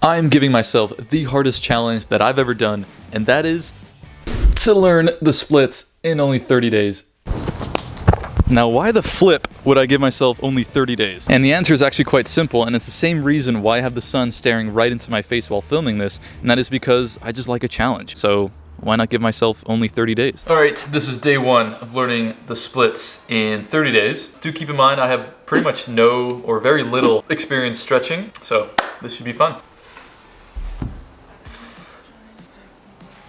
I'm giving myself the hardest challenge that I've ever done, and that is to learn the splits in only 30 days. Now, why the flip would I give myself only 30 days? And the answer is actually quite simple, and it's the same reason why I have the sun staring right into my face while filming this, and that is because I just like a challenge. So why not give myself only 30 days? All right, this is day one of learning the splits in 30 days. Do keep in mind I have pretty much no or very little experience stretching, so this should be fun.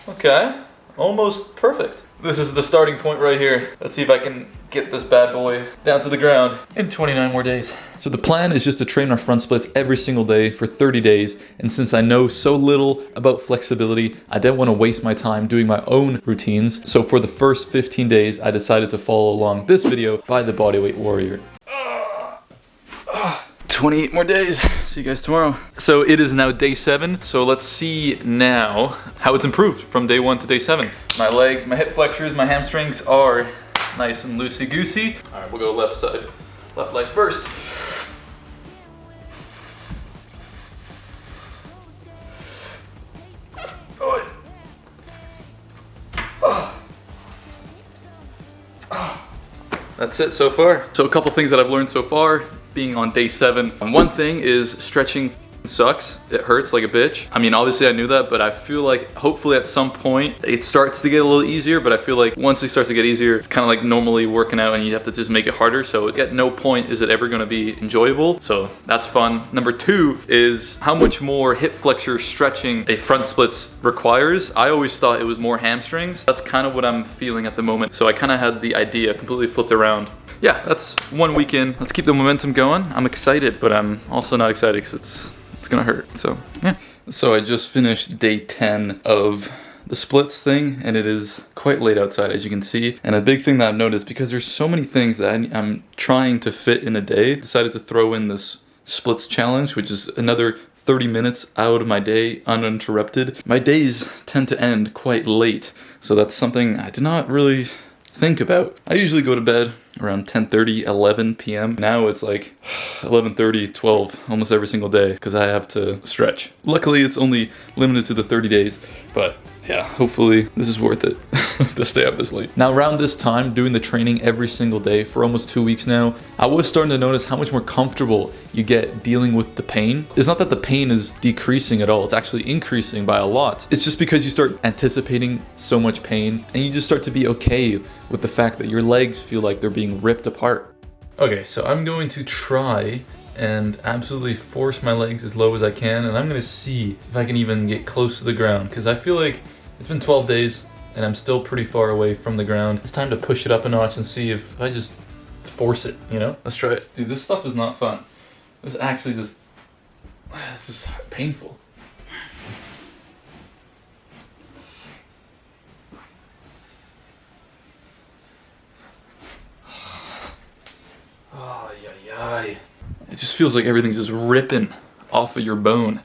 Okay, almost perfect. This is the starting point right here. Let's see if I can get this bad boy down to the ground in 29 more days. So the plan is just to train my front splits every single day for 30 days. And since I know so little about flexibility, I didn't want to waste my time doing my own routines. So for the first 15 days, I decided to follow along this video by the Bodyweight Warrior. 28 more days. See you guys tomorrow. So it is now day 7. So let's see now how it's improved from day 1 to day 7. My legs, my hip flexors, my hamstrings are nice and loosey-goosey. All right, we'll go left side. Left leg first. That's it so far. So a couple things that I've learned so far being on day 7. One thing is stretching sucks. It hurts like a bitch. I mean, obviously I knew that, but I feel like hopefully at some point it starts to get a little easier, but I feel like once it starts to get easier, it's kind of like normally working out and you have to just make it harder. So at no point is it ever going to be enjoyable. So that's fun. Number 2 is how much more hip flexor stretching a front splits requires. I always thought it was more hamstrings. That's kind of what I'm feeling at the moment. So I kind of had the idea completely flipped around. Yeah, that's 1 week in. Let's keep the momentum going. I'm excited, but I'm also not excited because it's gonna hurt. So yeah. So I just finished day 10 of the splits thing, and it is quite late outside, as you can see. And a big thing that I've noticed, because there's so many things that I'm trying to fit in a day, decided to throw in this splits challenge, which is another 30 minutes out of my day uninterrupted. My days tend to end quite late, so that's something I did not really think about. I usually go to bed around 10:30, 11 p.m. Now it's like 11:30, 12 almost every single day because I have to stretch. Luckily, it's only limited to the 30 days, but yeah, hopefully this is worth it to stay up this late. Now around this time, doing the training every single day for almost 2 weeks now, I was starting to notice how much more comfortable you get dealing with the pain. It's not that the pain is decreasing at all, it's actually increasing by a lot. It's just because you start anticipating so much pain and you just start to be okay with the fact that your legs feel like they're being ripped apart. Okay, so I'm going to try and absolutely force my legs as low as I can, and I'm gonna see if I can even get close to the ground, because I feel like it's been 12 days and I'm still pretty far away from the ground. It's time to push it up a notch and see if I just force it, you know? Let's try it. Dude, this stuff is not fun. This actually just, this is painful. Oh, yeah. It just feels like everything's just ripping off of your bone.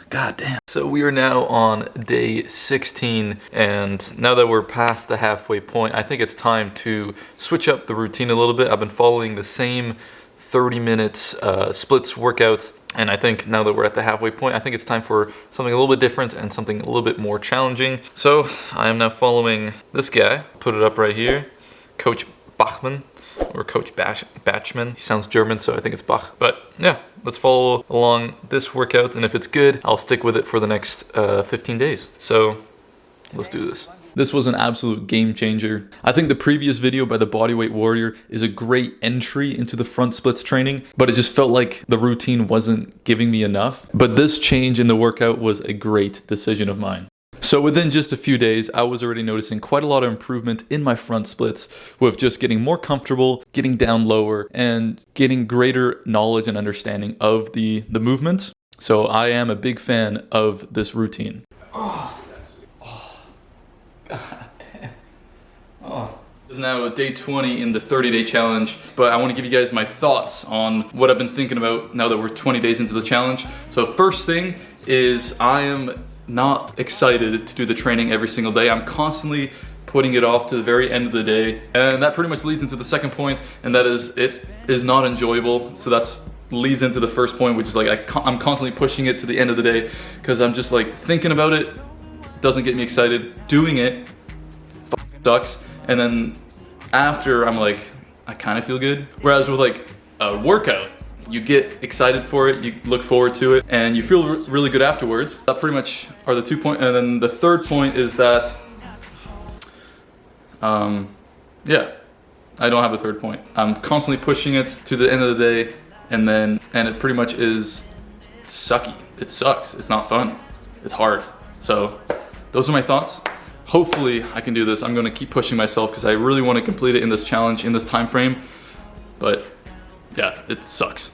God damn. So we are now on day 16, and now that we're past the halfway point, I think it's time to switch up the routine a little bit. I've been following the same 30 minutes splits workouts, and I think now that we're at the halfway point, I think it's time for something a little bit different and something a little bit more challenging. So I am now following this guy. Put it up right here, Coach Bachman. Or Coach Bachman. He sounds German, so I think it's Bach. But yeah, let's follow along this workout, and if it's good, I'll stick with it for the next 15 days. So let's do this. This was an absolute game changer. I think the previous video by the Bodyweight Warrior is a great entry into the front splits training, but it just felt like the routine wasn't giving me enough. But this change in the workout was a great decision of mine. So within just a few days, I was already noticing quite a lot of improvement in my front splits with just getting more comfortable, getting down lower, and getting greater knowledge and understanding of the movement. So I am a big fan of this routine. God damn. It's now day 20 in the 30-day challenge, but I want to give you guys my thoughts on what I've been thinking about now that we're 20 days into the challenge. So first thing is I am not excited to do the training every single day. I'm constantly putting it off to the very end of the day, and that pretty much leads into the second point, and that is it is not enjoyable. So that's leads into the first point, which is like I'm constantly pushing it to the end of the day because I'm just like thinking about it, doesn't get me excited. Doing it sucks. And then after, I'm like, I kind of feel good. Whereas with like a workout, you get excited for it, you look forward to it, and you feel really good afterwards. That pretty much are the 2 points. And then the third point is that, yeah, I don't have a third point. I'm constantly pushing it to the end of the day, and it pretty much is sucky. It sucks. It's not fun. It's hard. So those are my thoughts. Hopefully I can do this. I'm gonna keep pushing myself because I really want to complete it in this challenge, in this time frame. But yeah, it sucks.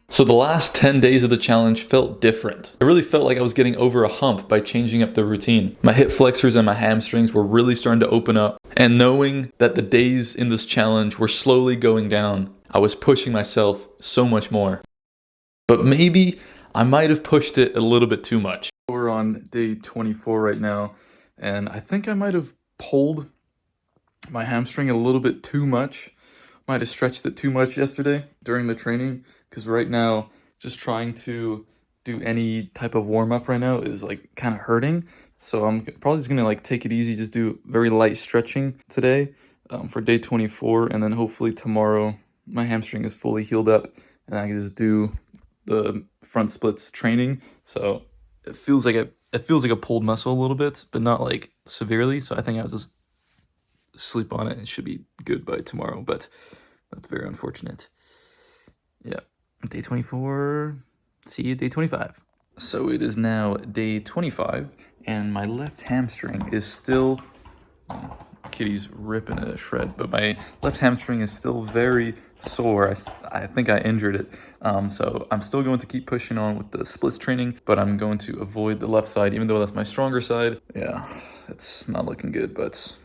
So the last 10 days of the challenge felt different. I really felt like I was getting over a hump by changing up the routine. My hip flexors and my hamstrings were really starting to open up. And knowing that the days in this challenge were slowly going down, I was pushing myself so much more. But maybe I might have pushed it a little bit too much. We're on day 24 right now, and I think I might have pulled my hamstring a little bit too much. Might have stretched it too much yesterday during the training, because right now just trying to do any type of warm-up right now is like kind of hurting. So I'm probably just gonna like take it easy, just do very light stretching today for day 24, and then hopefully tomorrow my hamstring is fully healed up and I can just do the front splits training. So it feels like a pulled muscle a little bit, but not like severely. So I think I'll just sleep on it. It should be good by tomorrow, but that's very unfortunate. Yeah, day 24, see you day 25. So it is now day 25, and my left hamstring is still, Kitty's ripping it a shred, but my left hamstring is still very sore. I think I injured it. So I'm still going to keep pushing on with the splits training, but I'm going to avoid the left side, even though that's my stronger side. Yeah, it's not looking good, but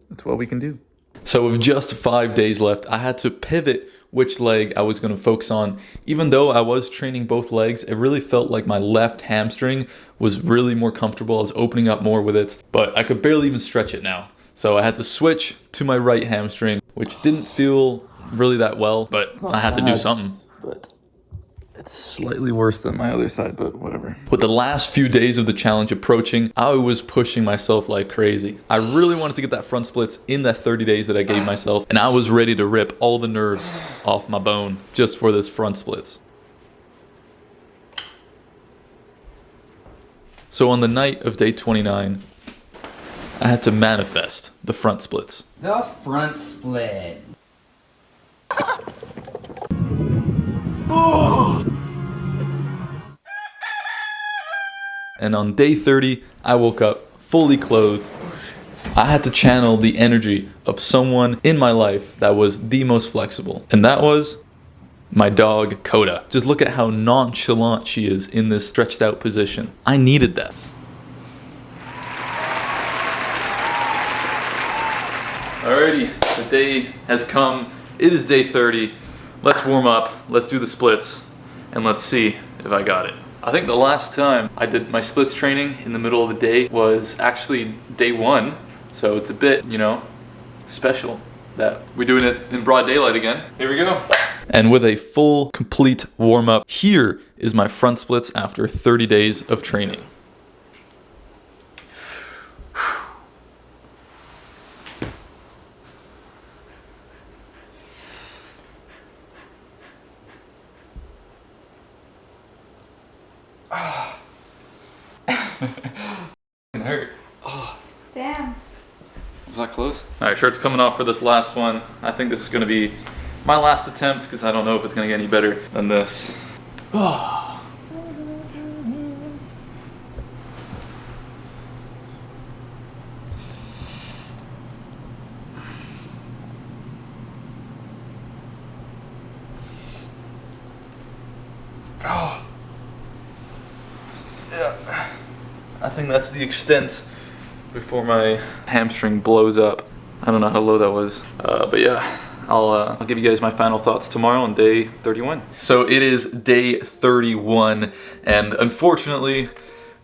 that's what we can do. So with just 5 days left, I had to pivot which leg I was going to focus on. Even though I was training both legs, it really felt like my left hamstring was really more comfortable. I was opening up more with it, but I could barely even stretch it now. So I had to switch to my right hamstring, which didn't feel really that well, but I had to do something. But it's slightly worse than my other side, but whatever. With the last few days of the challenge approaching, I was pushing myself like crazy. I really wanted to get that front splits in that 30 days that I gave myself, and I was ready to rip all the nerves off my bone just for this front splits. So on the night of day 29, I had to manifest the front splits. The front split. And on day 30, I woke up fully clothed. I had to channel the energy of someone in my life that was the most flexible. And that was my dog, Coda. Just look at how nonchalant she is in this stretched out position. I needed that. Alrighty, the day has come. It is day 30. Let's warm up, let's do the splits, and let's see if I got it. I think the last time I did my splits training in the middle of the day was actually day 1. So it's a bit, special that we're doing it in broad daylight again. Here we go. And with a full, complete warm up, here is my front splits after 30 days of training. It hurt. Oh. Damn. Was that close? Alright, shirt's coming off for this last one. I think this is going to be my last attempt because I don't know if it's going to get any better than this. Oh. Oh. Yeah. I think that's the extent before my hamstring blows up. I don't know how low that was, but yeah, I'll give you guys my final thoughts tomorrow on day 31. So it is day 31, and unfortunately,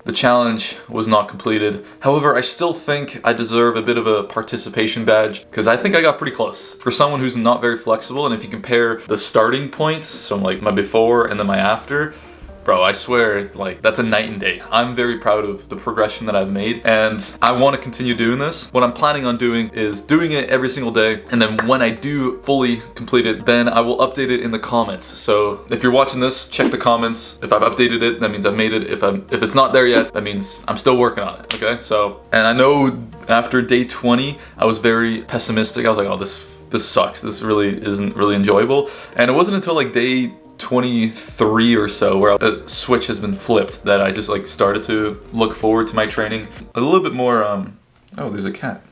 The challenge was not completed. However, I still think I deserve a bit of a participation badge because I think I got pretty close. For someone who's not very flexible, and if you compare the starting points, so like my before and then my after, bro, I swear, like, that's a night and day. I'm very proud of the progression that I've made, and I want to continue doing this. What I'm planning on doing is doing it every single day, and then when I do fully complete it, then I will update it in the comments. So if you're watching this, check the comments. If I've updated it, that means I've made it. If it's not there yet, that means I'm still working on it, okay? So, and I know after day 20, I was very pessimistic. I was like, oh, this sucks. This really isn't really enjoyable. And it wasn't until like day 23 or so where a switch has been flipped that I just like started to look forward to my training a little bit more. Oh, there's a cat.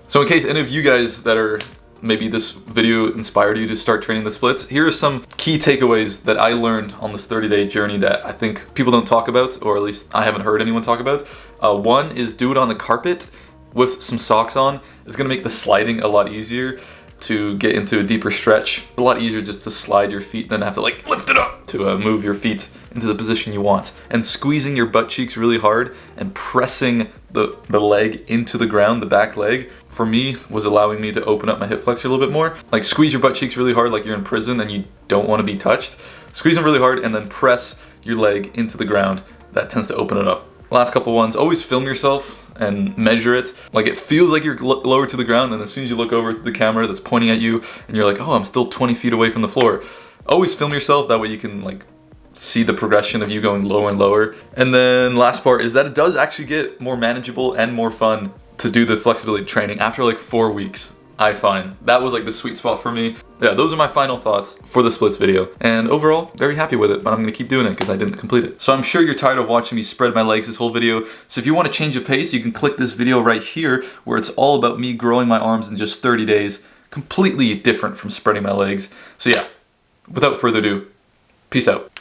So in case any of you guys that are, maybe this video inspired you to start training the splits, here are some key takeaways that I learned on this 30-day journey that I think people don't talk about, or at least I haven't heard anyone talk about. One is do it on the carpet with some socks on. It's gonna make the sliding a lot easier to get into a deeper stretch. It's a lot easier just to slide your feet than have to like lift it up to move your feet into the position you want. And squeezing your butt cheeks really hard and pressing the leg into the ground, the back leg, for me was allowing me to open up my hip flexor a little bit more. Like squeeze your butt cheeks really hard like you're in prison and you don't want to be touched. Squeeze them really hard and then press your leg into the ground. That tends to open it up. Last couple ones, always film yourself and measure it. Like it feels like you're lower to the ground, and as soon as you look over to the camera that's pointing at you and you're like, oh, I'm still 20 feet away from the floor. Always film yourself, that way you can like see the progression of you going lower and lower. And then last part is that it does actually get more manageable and more fun to do the flexibility training after like 4 weeks. I find that was like the sweet spot for me. Yeah, those are my final thoughts for the splits video. And overall, very happy with it, but I'm gonna keep doing it because I didn't complete it. So I'm sure you're tired of watching me spread my legs this whole video. So if you want to change of pace, you can click this video right here where it's all about me growing my arms in just 30 days. Completely different from spreading my legs. So yeah, without further ado, peace out.